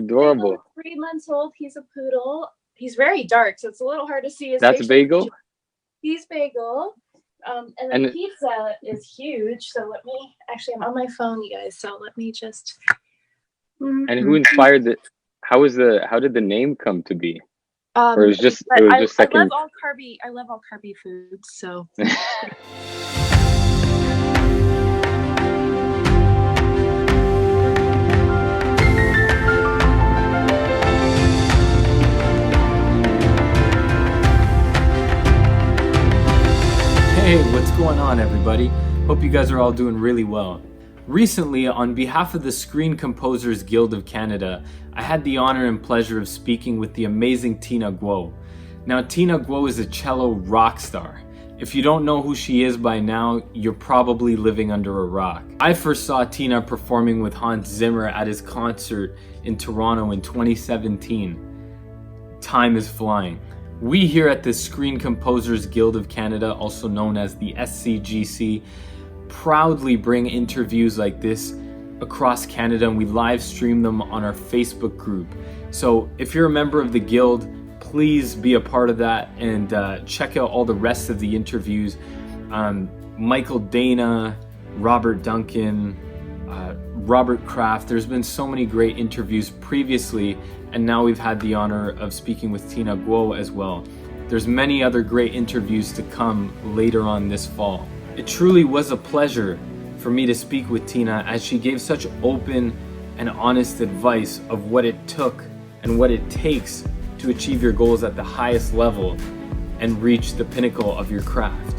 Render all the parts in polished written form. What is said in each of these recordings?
adorable. Bagel is 3 months old. He's a poodle. He's very dark, so it's a little hard to see his That's Bagel? He's Bagel. And then Pizza is huge. So let me, actually, I'm on my phone, you guys. So let me just. And who inspired it? How did the name come to be? Or it was just second. I love all carby foods. So. Hey, what's going on, everybody? Hope you guys are all doing really well. Recently, on behalf of the Screen Composers Guild of Canada, I had the honor and pleasure of speaking with the amazing Tina Guo. Now, Tina Guo is a cello rock star. If you don't know who she is by now, you're probably living under a rock. I first saw Tina performing with Hans Zimmer at his concert in Toronto in 2017. Time is flying. We here at the Screen Composers Guild of Canada, also known as the SCGC, proudly bring interviews like this across Canada, and we live stream them on our Facebook group. So if you're a member of the guild, please be a part of that and check out all the rest of the interviews. Michael Dana, Robert Duncan, Robert Kraft. There's been so many great interviews previously, and now we've had the honor of speaking with Tina Guo as well. There's many other great interviews to come later on this fall. It truly was a pleasure for me to speak with Tina, as she gave such open and honest advice of what it took and what it takes to achieve your goals at the highest level and reach the pinnacle of your craft.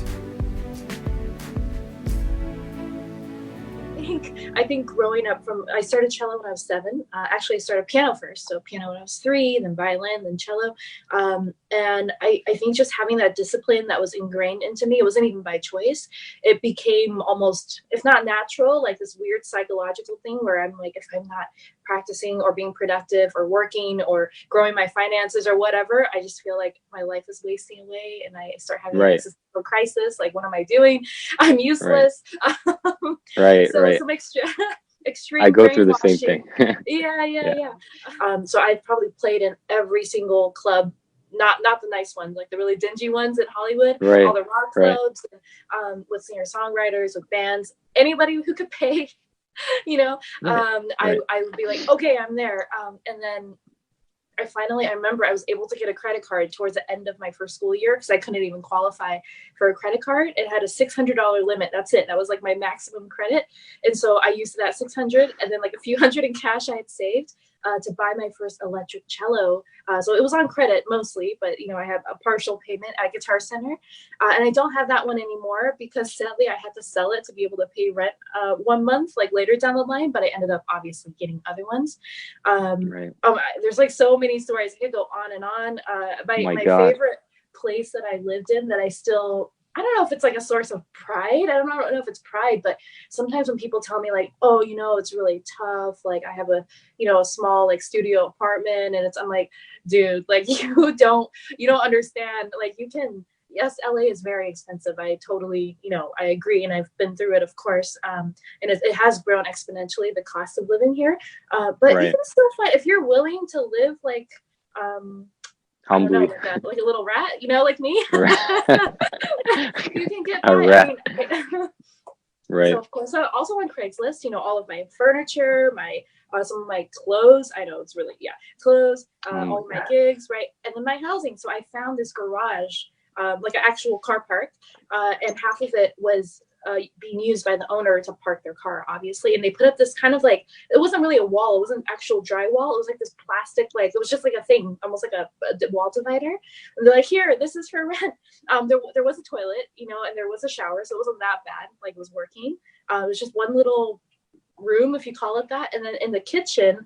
I think growing up I started cello when I was 7. Actually, I started piano first. So piano when I was 3, then violin, then cello. And I think just having that discipline that was ingrained into me, it wasn't even by choice. It became almost, if not natural, like this weird psychological thing where I'm like, if I'm not practicing or being productive or working or growing my finances or whatever, I just feel like my life is wasting away, and I start having an existential crisis. Like, what am I doing? I'm useless. Some extreme. I go through the same thing. Yeah. So I've probably played in every single club, not the nice ones, like the really dingy ones in Hollywood, all the rock clubs, with singer-songwriters, with bands, anybody who could pay. I would be like, okay, I'm there. And then I remember I was able to get a credit card towards the end of my first school year, because I couldn't even qualify for a credit card. It had a $600 limit. That's it. That was like my maximum credit. And so I used that 600 and then like a few hundred in cash I had saved to buy my first electric cello. So it was on credit mostly, but I had a partial payment at Guitar Center. And I don't have that one anymore because sadly I had to sell it to be able to pay rent 1 month, like later down the line, but I ended up obviously getting other ones. There's like so many stories. I could go on and on. My favorite place that I lived in that I don't know if it's like a source of pride. I don't know if it's pride, but sometimes when people tell me like, oh, it's really tough. Like I have a small like studio apartment, and I'm like, dude, like you don't understand. Like yes, LA is very expensive. I totally, I agree. And I've been through it, of course. And it has grown exponentially, the cost of living here. But you can still find, if you're willing to live like, humbly, like a little rat, like me. You can get a by. rat. Right. So of course, also on Craigslist, all of my furniture, some of my clothes. I know it's really clothes, all my gigs, right, and then my housing. So I found this garage, like an actual car park, and half of it was being used by the owner to park their car, obviously. And they put up this kind of like, it wasn't really a wall. It wasn't actual drywall. It was like this plastic, like, it was just like a thing, almost like a wall divider. And they're like, here, this is for rent. There was a toilet, and there was a shower. So it wasn't that bad. Like, it was working. It was just one little room, if you call it that. And then in the kitchen,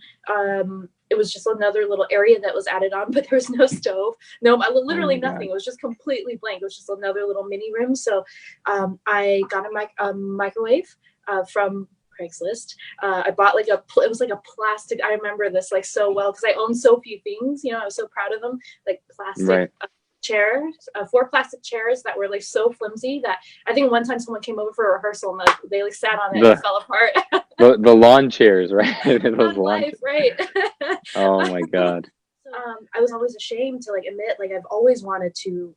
it was just another little area that was added on, but there was no stove, literally nothing. It was just completely blank. It was just another little mini room. So I got a microwave from Craigslist. I bought like it was like a plastic. I remember this like so well because I own so few things. I was so proud of them, like plastic chairs, 4 plastic chairs that were like so flimsy that I think one time someone came over for a rehearsal and they like sat on it and it fell apart. the lawn chairs, right? Those lawn chairs. Right. Oh my God. I was always ashamed to like admit, like I've always wanted to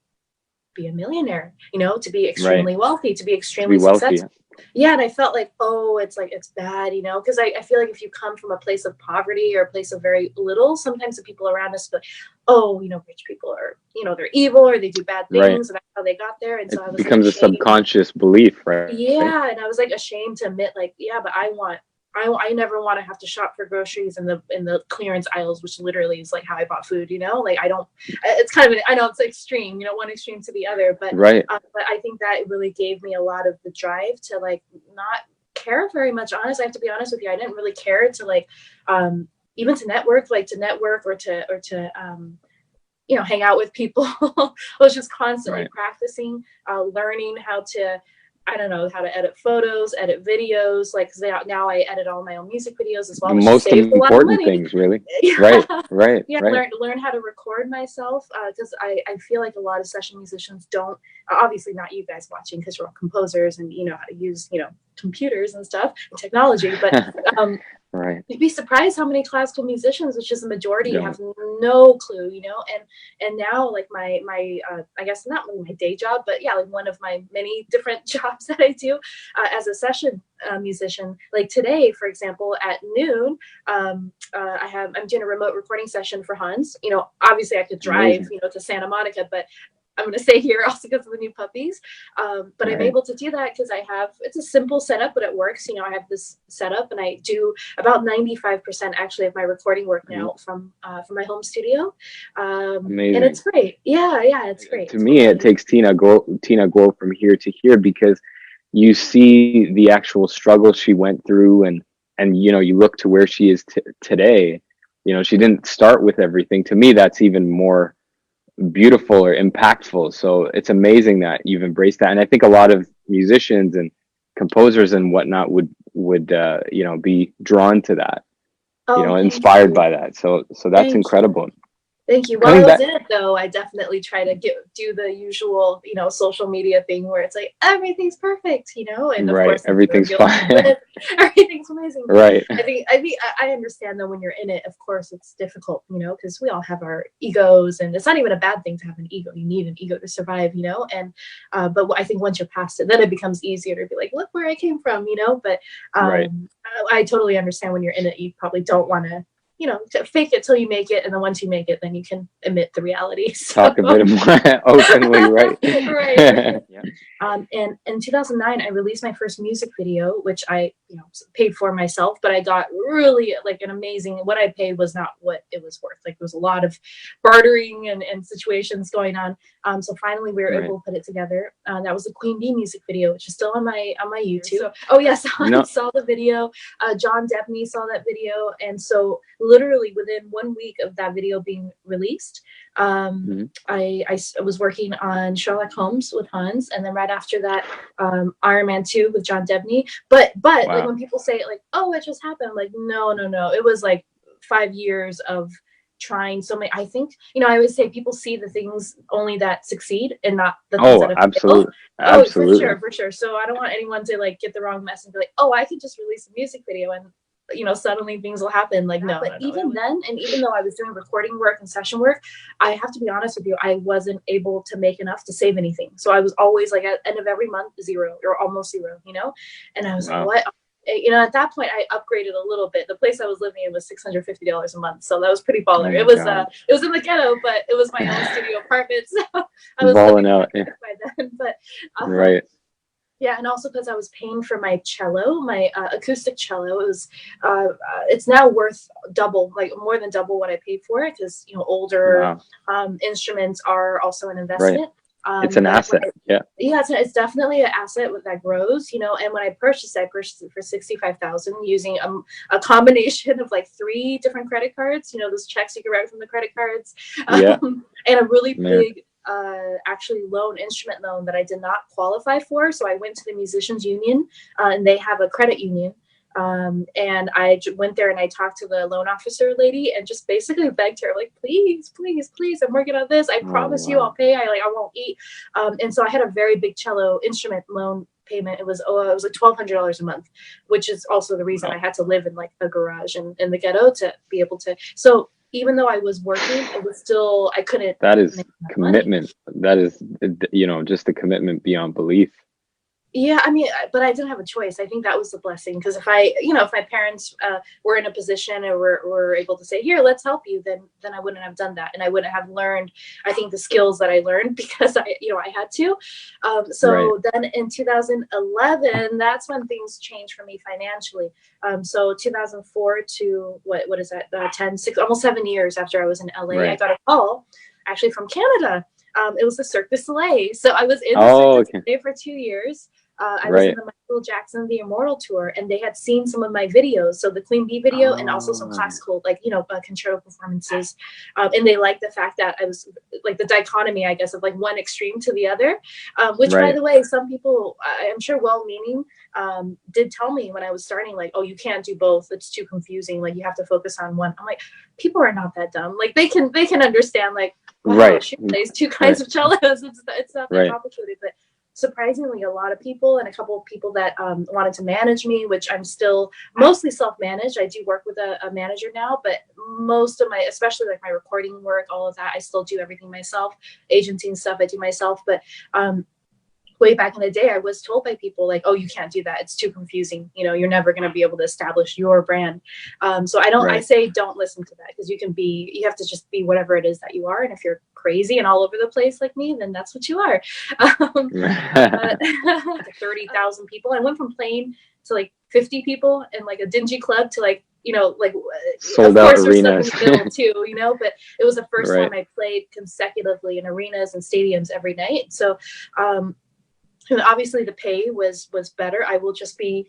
be a millionaire, you know, to be extremely wealthy, to be extremely successful. Yeah, and I felt like, oh, it's bad, you know, because I feel like if you come from a place of poverty or a place of very little, sometimes the people around us feel, oh, you know, rich people are, you know, they're evil or they do bad things, and that's how they got there. And so I was becomes like, a subconscious belief, right? Yeah, and I was like ashamed to admit, like, yeah, but I never want to have to shop for groceries in the clearance aisles, which literally is like how I bought food, you know, like it's kind of, I know it's extreme, you know, one extreme to the other, but but I think that it really gave me a lot of the drive to like not care very much. Honestly, I have to be honest with you. I didn't really care to like, even to network or to you know, hang out with people. I was just constantly practicing, learning how to, I don't know, how to edit photos, edit videos, like, cause now I edit all my own music videos as well. The most important things, really. Right. Yeah, learn how to record myself, because I feel like a lot of session musicians don't, obviously not you guys watching, because you're all composers and you know how to use, you know, computers and stuff, and technology, but you'd be surprised how many classical musicians, which is the majority, have no clue, you know. And now, like my I guess not really my day job, but yeah, like one of my many different jobs that I do as a session musician. Like today, for example, at noon, I'm doing a remote recording session for Hans. You know, obviously I could drive, you know, to Santa Monica, but I'm going to stay here also because of the new puppies. But I'm able to do that because it's a simple setup, but it works. You know, I have this setup and I do about 95% actually of my recording work now from my home studio. Amazing. And it's great. Yeah, it's great. To me, it takes Tina Guo from here to here, because you see the actual struggle she went through, and you know, you look to where she is today. You know, she didn't start with everything. To me, that's even more beautiful or impactful. So it's amazing that you've embraced that, and I think a lot of musicians and composers and whatnot would you know, be drawn to that, you know, inspired by that. So that's incredible. Thank you. While I was in it, though, I definitely try to do the usual, you know, social media thing where it's like everything's perfect, you know, and of course everything's fine, everything's amazing. Right. I understand though, when you're in it, of course, it's difficult, you know, because we all have our egos, and it's not even a bad thing to have an ego. You need an ego to survive, you know. And but I think once you're past it, then it becomes easier to be like, look where I came from, you know. But I totally understand when you're in it, you probably don't want to, you know, to fake it till you make it, and then once you make it, then you can admit the reality. So. Talk a bit more openly, right? Right. And in 2009, I released my first music video, which I, you know, paid for myself, but I got really like an amazing. What I paid was not what it was worth. Like there was a lot of bartering and situations going on. So finally, we were able to put it together. That was the Queen Bee music video, which is still on my YouTube. Oh yes, I saw the video. John Debney saw that video, and so literally within 1 week of that video being released, I was working on Sherlock Holmes with Hans, and then right after that, Iron Man 2 with John Debney. But like when people say like, oh, it just happened, I'm like, no, it was like 5 years of trying so many. I think, you know, I always say people see the things only that succeed and not the things that have failed. Absolutely. For sure. So I don't want anyone to like get the wrong message and be like, oh, I could just release a music video and, you know, suddenly things will happen. Like, no. But even then, and even though I was doing recording work and session work, I have to be honest with you, I wasn't able to make enough to save anything. So I was always like at the end of every month, zero or almost zero, you know? And I was like, what? You know, at that point I upgraded a little bit. The place I was living in was $650 a month. So that was pretty baller. It was in the ghetto, but it was my own studio apartment. So I was balling out by then. But yeah, and also because I was paying for my cello, my acoustic cello. It was, it's now worth double, like more than double what I paid for it, because, you know, older instruments are also an investment. It's an asset. It's definitely an asset that grows, you know. And when I purchased it for $65,000 using a combination of like 3 different credit cards, you know, those checks you can write from the credit cards, and a really big actually instrument loan that I did not qualify for. So I went to the musicians union, and they have a credit union. And I went there and I talked to the loan officer lady and just basically begged her, like, please, please, please, I'm working on this. I promise you I'll pay. I won't eat. And so I had a very big cello instrument loan payment. It was like $1,200 a month, which is also the reason I had to live in like a garage in the ghetto to be able to. So even though I was working, it was still, I couldn't. That is commitment. That is, just a commitment beyond belief. Yeah, I mean, but I didn't have a choice. I think that was the blessing, because if my parents were in a position and were able to say, here, let's help you, then I wouldn't have done that, and I wouldn't have learned, I think, the skills that I learned because I had to. Then in 2011, that's when things changed for me financially. So 2004 to what is that? almost 7 years after I was in LA, I got a call actually from Canada. It was the Cirque du Soleil. So I was in the Cirque du Soleil for 2 years. I was in the Michael Jackson The Immortal tour, and they had seen some of my videos. So the Queen Bee video and also some classical, concerto performances. And they liked the fact that I was like the dichotomy, I guess, of like one extreme to the other, which by the way, some people, I'm sure well-meaning, did tell me when I was starting, like, oh, you can't do both. It's too confusing. Like, you have to focus on one. I'm like, people are not that dumb. Like, they can understand, like, wow, she plays two kinds of cellos. It's not that complicated. But surprisingly, a lot of people and a couple of people that wanted to manage me, which I'm still mostly self-managed. I do work with a manager now, but most of my, especially like my recording work, all of that, I still do everything myself. Agency and stuff I do myself. But way back in the day, I was told by people like, oh, you can't do that. It's too confusing. You're never going to be able to establish your brand. So I say, don't listen to that, because you have to just be whatever it is that you are. And if you're crazy and all over the place like me, then that's what you are. 30,000 people. I went from playing to like 50 people in like a dingy club to like, sold out arenas too, but it was the first time I played consecutively in arenas and stadiums every night. So, and obviously the pay was better. I will just be,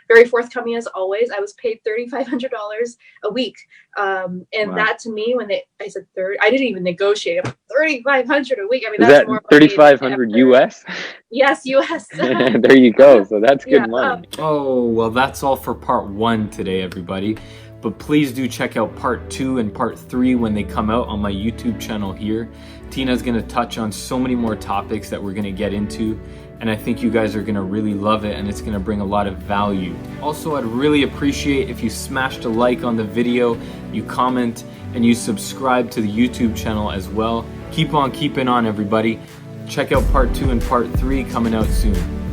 very forthcoming as always. I was paid $3,500 a week. That to me, when I said I didn't even negotiate. $3,500 a week. I mean, is that's that 3,500 US? Yes, US. There you go. So that's good money. Oh, well, that's all for part 1 today, everybody. But please do check out part 2 and part 3 when they come out on my YouTube channel here. Tina's going to touch on so many more topics that we're going to get into, and I think you guys are going to really love it, and it's going to bring a lot of value. Also, I'd really appreciate if you smashed a like on the video, you comment, and you subscribe to the YouTube channel as well. Keep on keeping on, everybody. Check out part 2 and part 3 coming out soon.